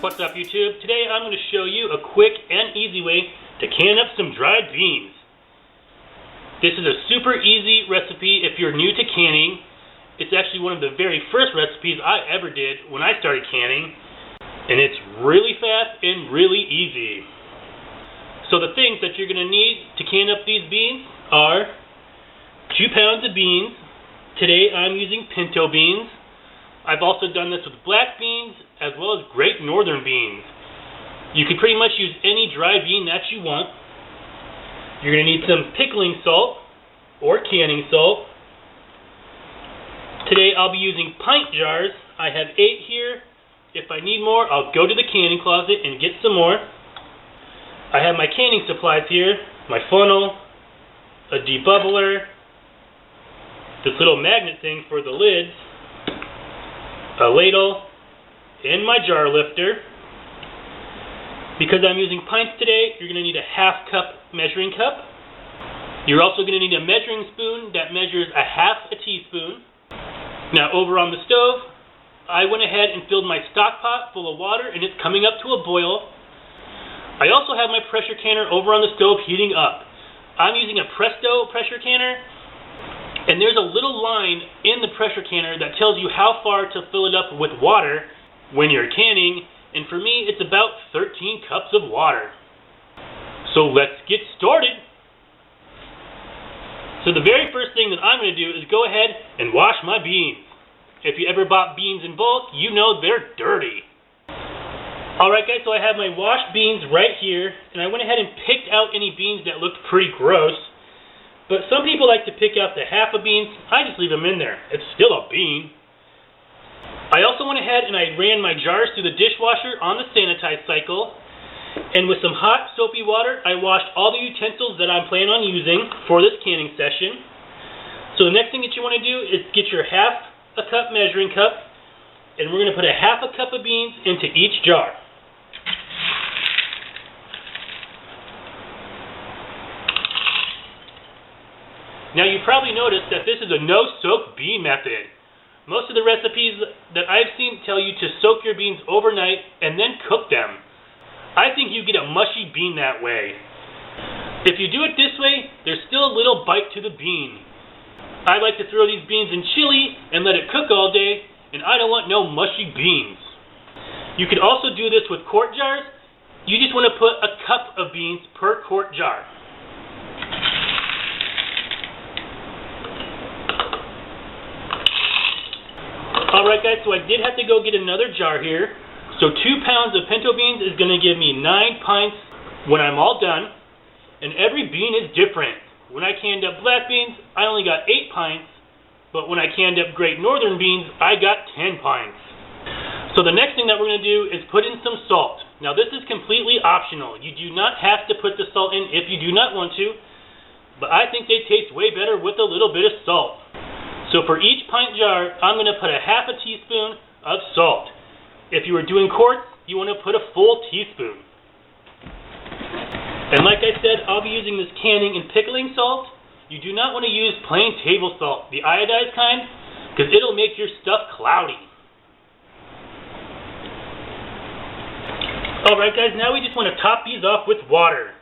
What's up, YouTube? Today I'm going to show you a quick and easy way to can up some dried beans. This is a super easy recipe if you're new to canning. It's actually one of the very first recipes I ever did when I started canning, and it's really fast and really easy. So the things that you're going to need to can up these beans are 2 pounds of beans. Today I'm using pinto beans. I've also done this with black beans as well as great northern beans. You can pretty much use any dry bean that you want. You're going to need some pickling salt or canning salt. Today I'll be using pint jars. I have 8 here. If I need more, I'll go to the canning closet and get some more. I have my canning supplies here, my funnel, a debubbler, this little magnet thing for the lids, a ladle, and my jar lifter. Because I'm using pints today, you're going to need a 1/2 cup measuring cup. You're also going to need a measuring spoon that measures a 1/2 teaspoon. Now over on the stove, I went ahead and filled my stock pot full of water, and it's coming up to a boil. I also have my pressure canner over on the stove heating up. I'm using a Presto pressure canner, and there's a little line in the pressure canner that tells you how far to fill it up with water when you're canning, and for me it's about 13 cups of water. So let's get started. So the very first thing that I'm going to do is go ahead and wash my beans. If you ever bought beans in bulk, you know they're dirty. Alright guys, so I have my washed beans right here, and I went ahead and picked out any beans that looked pretty gross. But some people like to pick out the half of beans. I just leave them in there. It's still a bean. I also went ahead and I ran my jars through the dishwasher on the sanitize cycle. And with some hot soapy water, I washed all the utensils that I'm planning on using for this canning session. So the next thing that you want to do is get your 1/2 cup measuring cup, and we're going to put a 1/2 cup of beans into each jar. Now you probably noticed that this is a no-soak bean method. Most of the recipes that I've seen tell you to soak your beans overnight and then cook them. I think you get a mushy bean that way. If you do it this way, there's still a little bite to the bean. I like to throw these beans in chili and let it cook all day, and I don't want no mushy beans. You could also do this with quart jars. You just want to put a cup of beans per quart jar. Alright guys, so I did have to go get another jar here. So 2 pounds of pinto beans is going to give me 9 pints when I'm all done. And every bean is different. When I canned up black beans, I only got 8 pints. But when I canned up great northern beans, I got 10 pints. So the next thing that we're going to do is put in some salt. Now this is completely optional. You do not have to put the salt in if you do not want to. But I think they taste way better with a little bit of salt. So for each pint jar, I'm going to put a 1/2 teaspoon of salt. If you were doing quarts, you want to put a full teaspoon. And like I said, I'll be using this canning and pickling salt. You do not want to use plain table salt, the iodized kind, because it'll make your stuff cloudy. Alright guys, now we just want to top these off with water.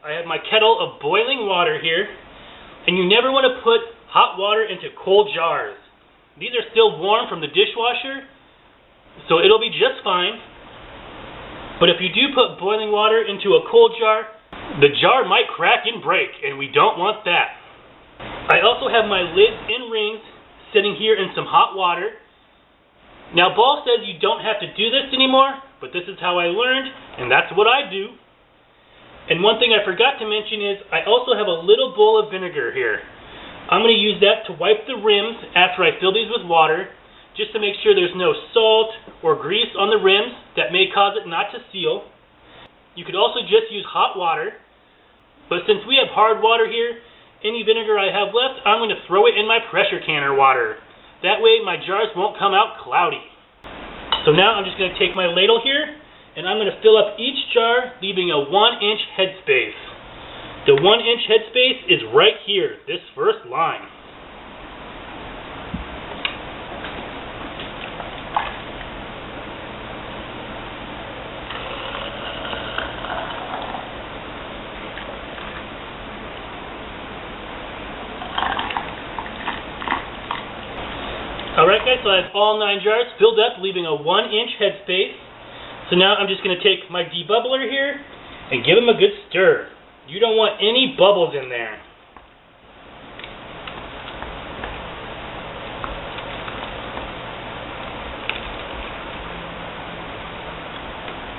I have my kettle of boiling water here, and you never want to put hot water into cold jars. These are still warm from the dishwasher, so it'll be just fine. But if you do put boiling water into a cold jar, the jar might crack and break, and we don't want that. I also have my lids and rings sitting here in some hot water. Now Ball says you don't have to do this anymore, but this is how I learned, and that's what I do. And one thing I forgot to mention is I also have a little bowl of vinegar here. I'm going to use that to wipe the rims after I fill these with water, just to make sure there's no salt or grease on the rims that may cause it not to seal. You could also just use hot water, but since we have hard water here, any vinegar I have left, I'm going to throw it in my pressure canner water. That way my jars won't come out cloudy. So now I'm just going to take my ladle here, and I'm going to fill up each jar, leaving a 1-inch headspace. The 1-inch headspace is right here, this first line. guys, so I have all 9 jars filled up, leaving a 1-inch headspace. So now I'm just going to take my debubbler here and give them a good stir. You don't want any bubbles in there.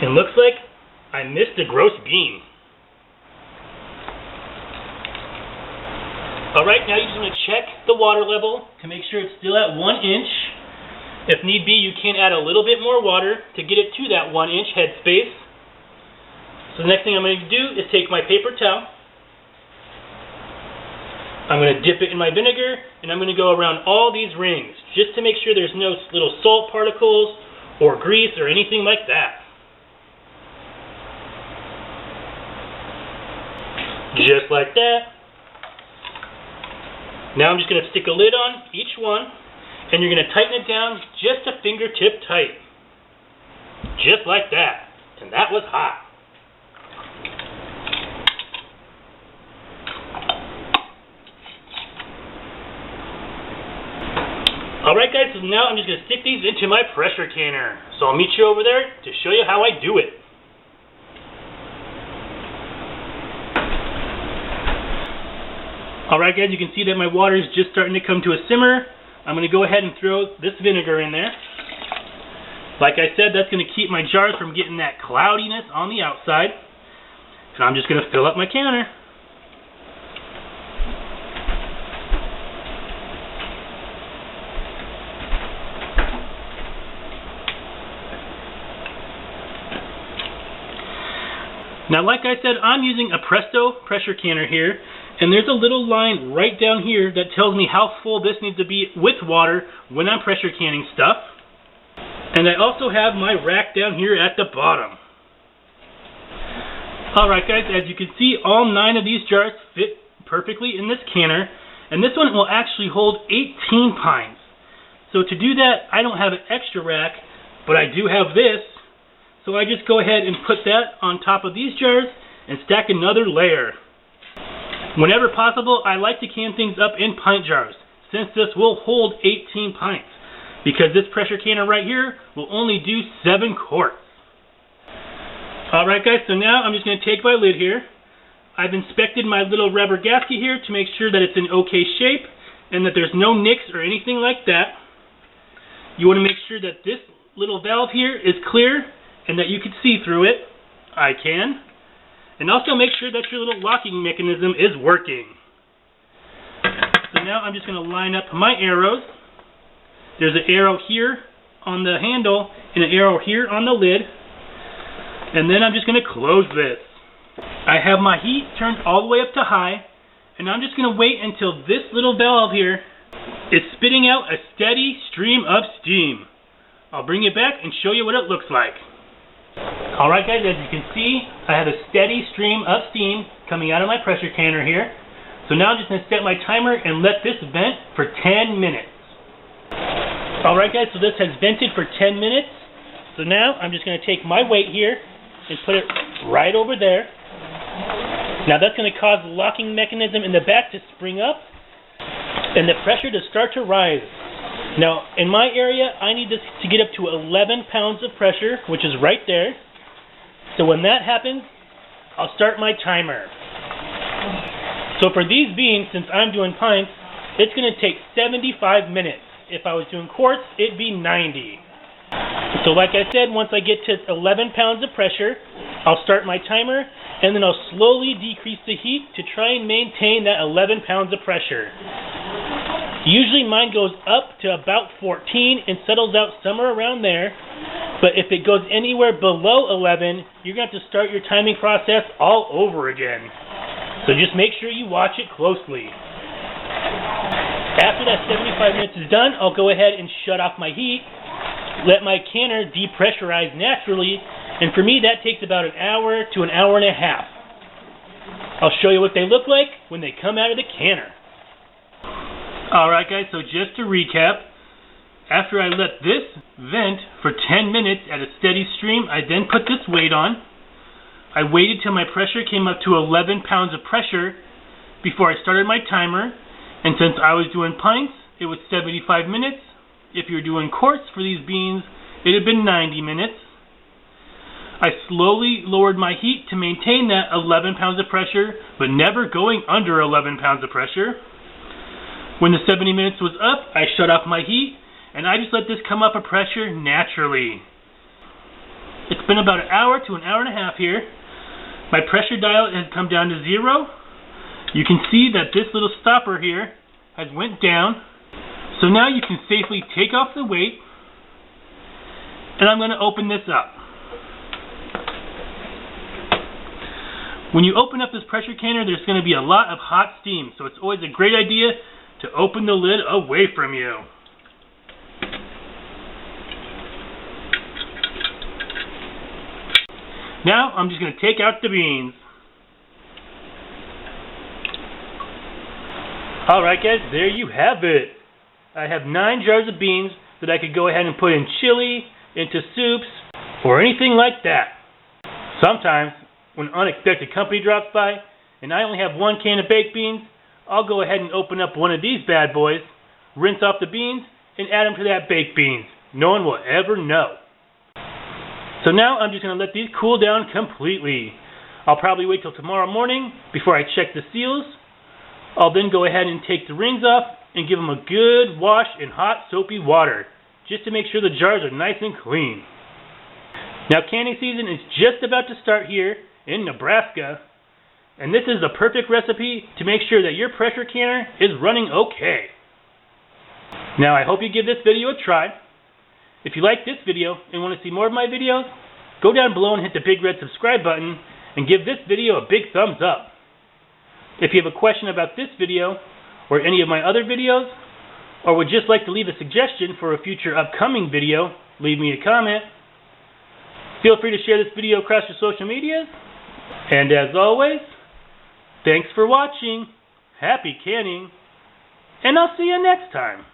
It looks like I missed a gross bean. Alright, now you're just going to check the water level to make sure it's still at 1 inch. If need be, you can add a little bit more water to get it to that 1-inch headspace. So the next thing I'm going to do is take my paper towel. I'm going to dip it in my vinegar, and I'm going to go around all these rings just to make sure there's no little salt particles or grease or anything like that. Just like that. Now I'm just going to stick a lid on each one, and you're going to tighten it down just a fingertip tight. Just like that. And that was hot. Alright guys, so now I'm just going to stick these into my pressure canner. So I'll meet you over there to show you how I do it. Alright guys, you can see that my water is just starting to come to a simmer. I'm going to go ahead and throw this vinegar in there. Like I said, that's going to keep my jars from getting that cloudiness on the outside. And I'm just going to fill up my canner. Now, like I said, I'm using a Presto pressure canner here, and there's a little line right down here that tells me how full this needs to be with water when I'm pressure canning stuff. And I also have my rack down here at the bottom. Alright guys, as you can see, all 9 of these jars fit perfectly in this canner, and this one will actually hold 18 pints. So to do that, I don't have an extra rack, but I do have this. So I just go ahead and put that on top of these jars and stack another layer. Whenever possible, I like to can things up in pint jars, since this will hold 18 pints, because this pressure canner right here will only do 7 quarts. Alright guys, so now I'm just going to take my lid here. I've inspected my little rubber gasket here to make sure that it's in okay shape and that there's no nicks or anything like that. You want to make sure that this little valve here is clear and that you can see through it. I can. And also make sure that your little locking mechanism is working. So now I'm just going to line up my arrows. There's an arrow here on the handle and an arrow here on the lid. And then I'm just going to close this. I have my heat turned all the way up to high, and I'm just going to wait until this little valve here is spitting out a steady stream of steam. I'll bring it back and show you what it looks like. Alright guys, as you can see, I have a steady stream of steam coming out of my pressure canner here. So now I'm just going to set my timer and let this vent for 10 minutes. Alright guys, so this has vented for 10 minutes. So now I'm just going to take my weight here and put it right over there. Now that's going to cause the locking mechanism in the back to spring up and the pressure to start to rise. Now in my area, I need this to get up to 11 pounds of pressure, which is right there. So when that happens, I'll start my timer. So for these beans, since I'm doing pints, it's going to take 75 minutes. If I was doing quarts, it'd be 90. So like I said, once I get to 11 pounds of pressure, I'll start my timer, and then I'll slowly decrease the heat to try and maintain that 11 pounds of pressure. Usually mine goes up to about 14 and settles out somewhere around there, but if it goes anywhere below 11, you're going to have to start your timing process all over again. So just make sure you watch it closely. After that 75 minutes is done, I'll go ahead and shut off my heat, let my canner depressurize naturally, and for me that takes about an hour to an hour and a half. I'll show you what they look like when they come out of the canner. Alright guys, so just to recap, after I let this vent for 10 minutes at a steady stream, I then put this weight on. I waited till my pressure came up to 11 pounds of pressure before I started my timer, and since I was doing pints, it was 75 minutes. If you're doing quarts for these beans, it had been 90 minutes. I slowly lowered my heat to maintain that 11 pounds of pressure, but never going under 11 pounds of pressure. When the 70 minutes was up, I shut off my heat, and I just let this come up a pressure naturally. It's been about an hour to an hour and a half here. My pressure dial has come down to 0. You can see that this little stopper here has went down. So now you can safely take off the weight, and I'm going to open this up. When you open up this pressure canner, there's going to be a lot of hot steam, so it's always a great idea to open the lid away from you. Now I'm just going to take out the beans. Alright guys, there you have it. I have 9 jars of beans that I could go ahead and put in chili, into soups, or anything like that. Sometimes, when an unexpected company drops by, and I only have 1 can of baked beans, I'll go ahead and open up one of these bad boys, rinse off the beans, and add them to that baked beans. No one will ever know. So now I'm just going to let these cool down completely. I'll probably wait till tomorrow morning before I check the seals. I'll then go ahead and take the rings off and give them a good wash in hot soapy water, just to make sure the jars are nice and clean. Now canning season is just about to start here in Nebraska, and this is the perfect recipe to make sure that your pressure canner is running okay. Now I hope you give this video a try. If you like this video and want to see more of my videos, go down below and hit the big red subscribe button and give this video a big thumbs up. If you have a question about this video or any of my other videos, or would just like to leave a suggestion for a future upcoming video, leave me a comment. Feel free to share this video across your social medias. And as always, thanks for watching, happy canning, and I'll see you next time.